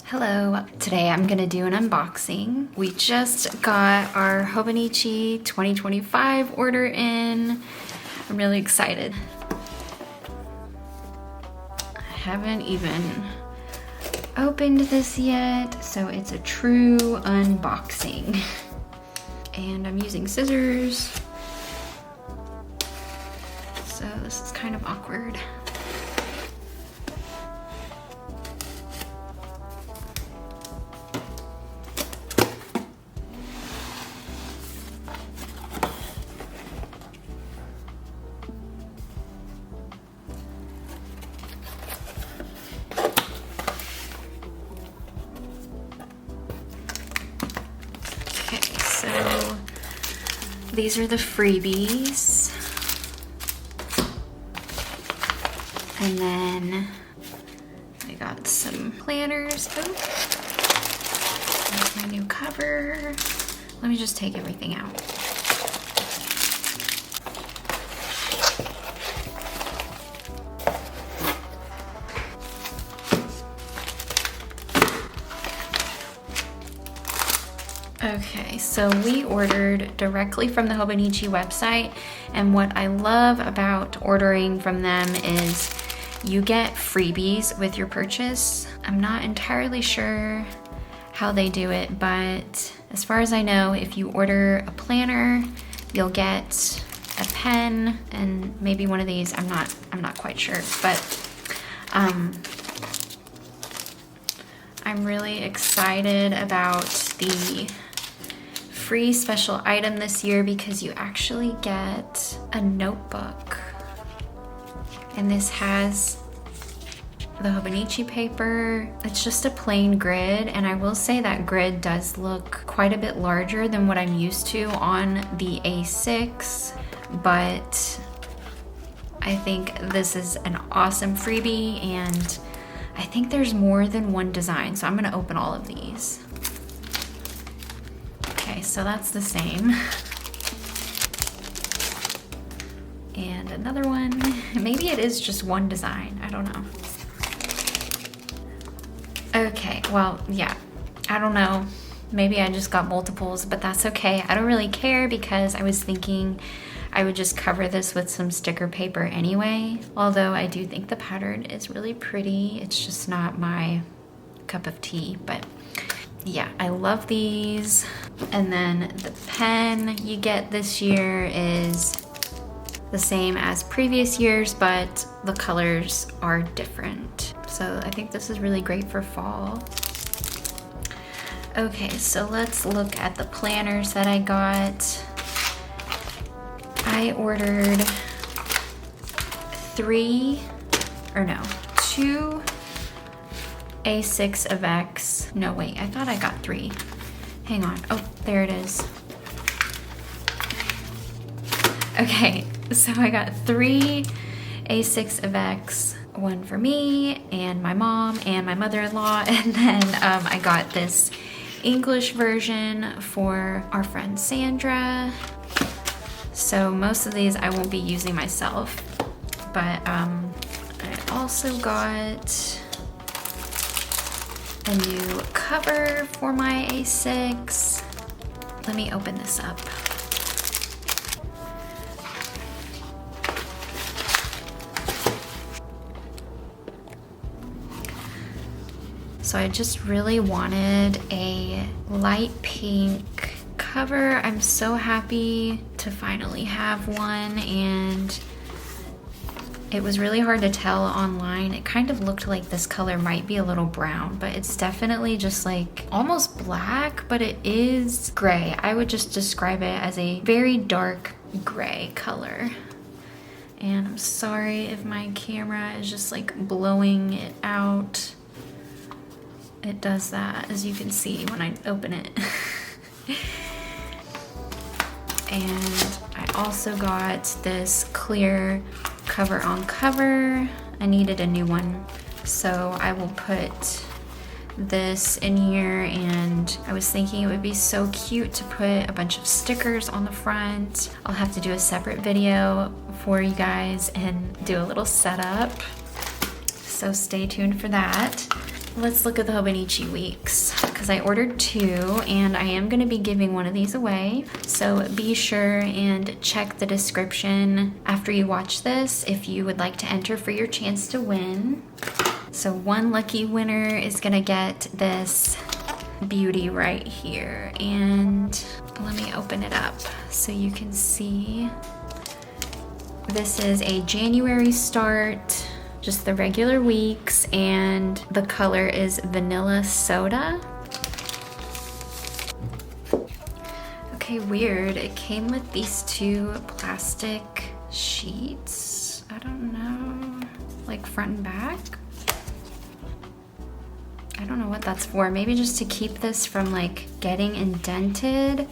Hello, today I'm gonna do an unboxing. We just got our Hobonichi 2025 order in. I'm really excited. I haven't even opened this yet, so it's a true unboxing. And I'm using scissors, so this is kind of awkward. So these are the freebies. And then I got some planners. Oh, there's my new cover. Let me just take everything out. Okay, so we ordered directly from the Hobonichi website, and what I love about ordering from them is you get freebies with your purchase. I'm not entirely sure how they do it, but as far as I know, if you order a planner, you'll get a pen and maybe one of these. I'm not quite sure, but I'm really excited about the free special item this year because you actually get a notebook. And this has the Hobonichi paper. It's just a plain grid, and I will say that grid does look quite a bit larger than what I'm used to on the A6, but I think this is an awesome freebie, and I think there's more than one design, so I'm gonna open all of these. Okay, so that's the same. And another one. Maybe it is just one design, I don't know. Okay, well, yeah, I don't know. Maybe I just got multiples, but that's okay. I don't really care because I was thinking I would just cover this with some sticker paper anyway. Although I do think the pattern is really pretty. It's just not my cup of tea, but yeah, I love these. And then the pen you get this year is the same as previous years, but the colors are different. So I think this is really great for fall. Okay, so let's look at the planners that I got. I ordered two A6 of X. No, wait, I thought I got 3. Hang on, oh, there it is. Okay, so I got 3 A6 of X, one for me and my mom and my mother-in-law, and then I got this English version for our friend Sandra. So most of these I won't be using myself, but I also got a new cover for my A6. Let me open this up. So I just really wanted a light pink cover. I'm so happy to finally have one, and it was really hard to tell online. It kind of looked like this color might be a little brown, but it's definitely just like almost black, but it is gray. I would just describe it as a very dark gray color. And I'm sorry if my camera is just like blowing it out. It does that, as you can see when I open it. And I also got this clear cover on cover. I needed a new one, so I will put this in here, and I was thinking it would be so cute to put a bunch of stickers on the front. I'll have to do a separate video for you guys and do a little setup, so stay tuned for that. let's look at the Hobonichi Weeks, because I ordered 2 and I am going to be giving one of these away. So be sure and check the description after you watch this if you would like to enter for your chance to win. So one lucky winner is going to get this beauty right here. And let me open it up so you can see. This is a January start, just the regular weeks, and the color is vanilla soda. Okay, weird. It came with these 2 plastic sheets. I don't know, like front and back. I don't know what that's for. Maybe just to keep this from like getting indented.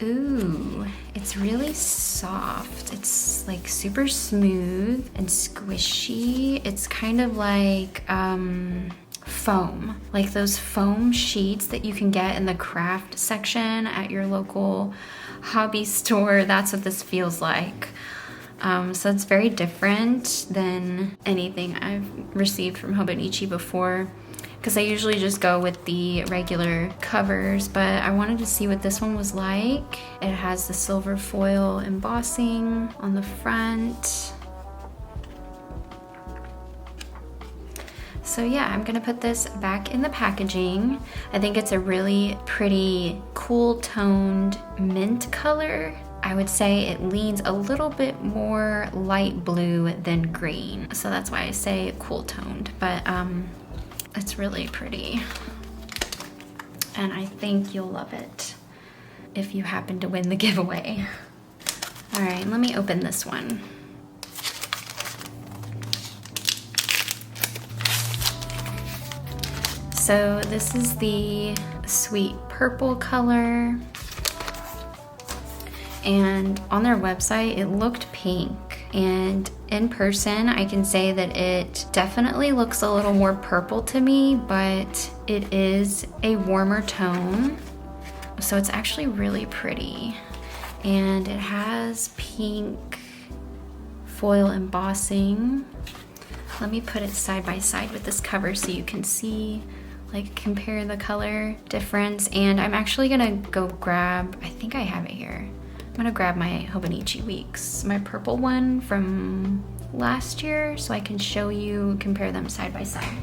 Ooh, it's really soft. It's like super smooth and squishy. It's kind of like foam, like those foam sheets that you can get in the craft section at your local hobby store. That's what this feels like. So it's very different than anything I've received from Hobonichi before, because I usually just go with the regular covers, but I wanted to see what this one was like. It has the silver foil embossing on the front. So yeah, I'm gonna put this back in the packaging. I think it's a really pretty cool toned mint color. I would say it leans a little bit more light blue than green. So that's why I say cool toned, but it's really pretty. And I think you'll love it if you happen to win the giveaway. All right, let me open this one. So this is the sweet purple color. And on their website, it looked pink. And in person, I can say that it definitely looks a little more purple to me, but it is a warmer tone. So it's actually really pretty. And it has pink foil embossing. Let me put it side by side with this cover so you can see, like, compare the color difference. And I'm actually gonna go grab, I think I have it here. I'm gonna grab my Hobonichi Weeks, my purple one from last year, so I can show you, compare them side by side.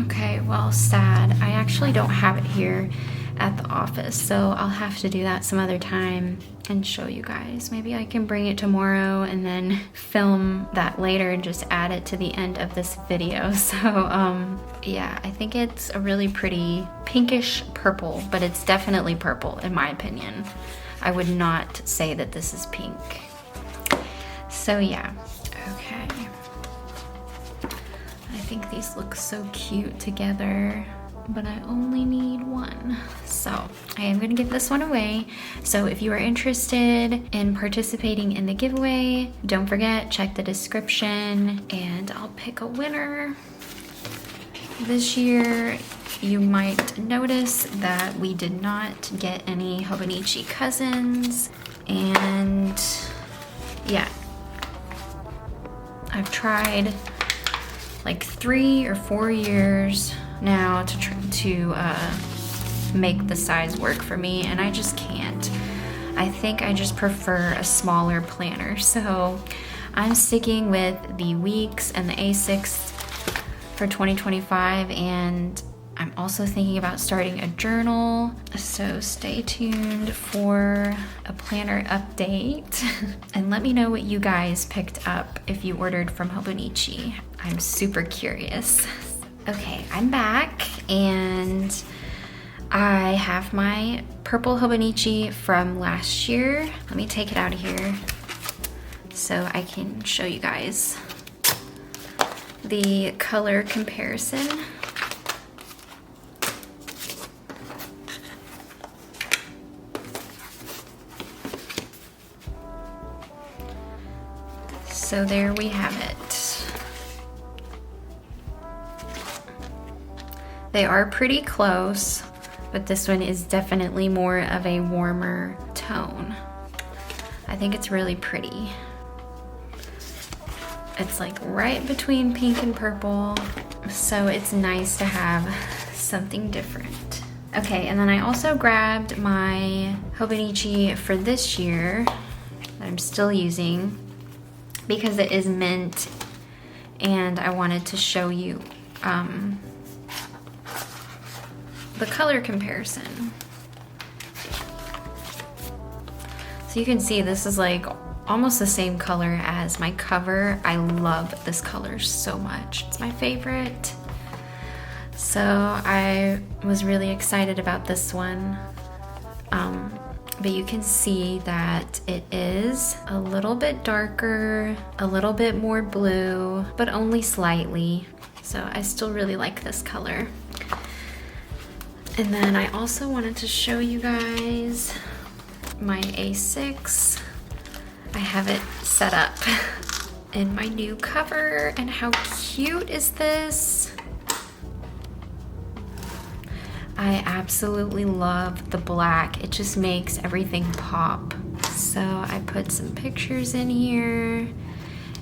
Okay, well, sad. I actually don't have it here at the office, so I'll have to do that some other time and show you guys. Maybe I can bring it tomorrow and then film that later and just add it to the end of this video. So yeah, I think it's a really pretty pinkish purple, but it's definitely purple in my opinion. I would not say that this is pink. So yeah, okay. I think these look so cute together, but I only need one. So I am gonna give this one away. So if you are interested in participating in the giveaway, don't forget, check the description and I'll pick a winner. This year, you might notice that we did not get any Hobonichi cousins, and yeah, I've tried like 3 or 4 years now to make the size work for me, and I just can't. I think I just prefer a smaller planner, so I'm sticking with the Weeks and the A6 for 2025, and I'm also thinking about starting a journal, so stay tuned for a planner update. And let me know what you guys picked up if you ordered from Hobonichi. I'm super curious. Okay, I'm back, and I have my purple Hobonichi from last year. Let me take it out of here so I can show you guys the color comparison. So there we have it. They are pretty close, but this one is definitely more of a warmer tone. I think it's really pretty. It's like right between pink and purple, so it's nice to have something different. Okay, and then I also grabbed my Hobonichi for this year that I'm still using because it is mint, and I wanted to show you the color comparison. So you can see this is like almost the same color as my cover. I love this color so much. It's my favorite. So I was really excited about this one. But you can see that it is a little bit darker, a little bit more blue, but only slightly. So I still really like this color. And then I also wanted to show you guys my A6. I have it set up in my new cover, and how cute is this? I absolutely love the black. It just makes everything pop. So I put some pictures in here,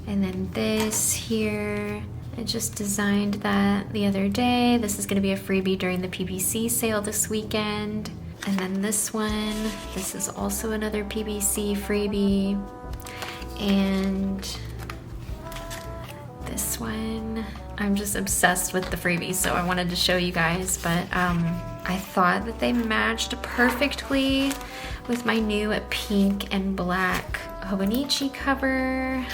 and then this here. I just designed that the other day. This is gonna be a freebie during the PPC sale this weekend. And then this one, this is also another PPC freebie. And this one, I'm just obsessed with the freebies, so I wanted to show you guys, but I thought that they matched perfectly with my new pink and black Hobonichi cover.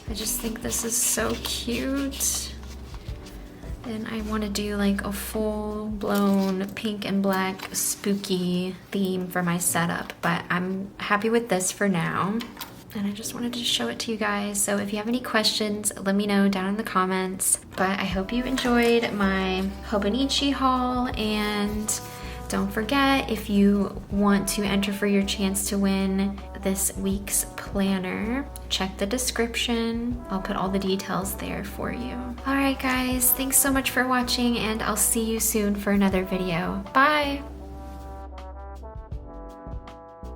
I just think this is so cute. And I want to do like a full-blown pink and black spooky theme for my setup, but I'm happy with this for now. And I just wanted to show it to you guys. So if you have any questions, let me know down in the comments. But I hope you enjoyed my Hobonichi haul, and don't forget, if you want to enter for your chance to win this week's planner, check the description. I'll put all the details there for you. All right, guys, thanks so much for watching, and I'll see you soon for another video. Bye!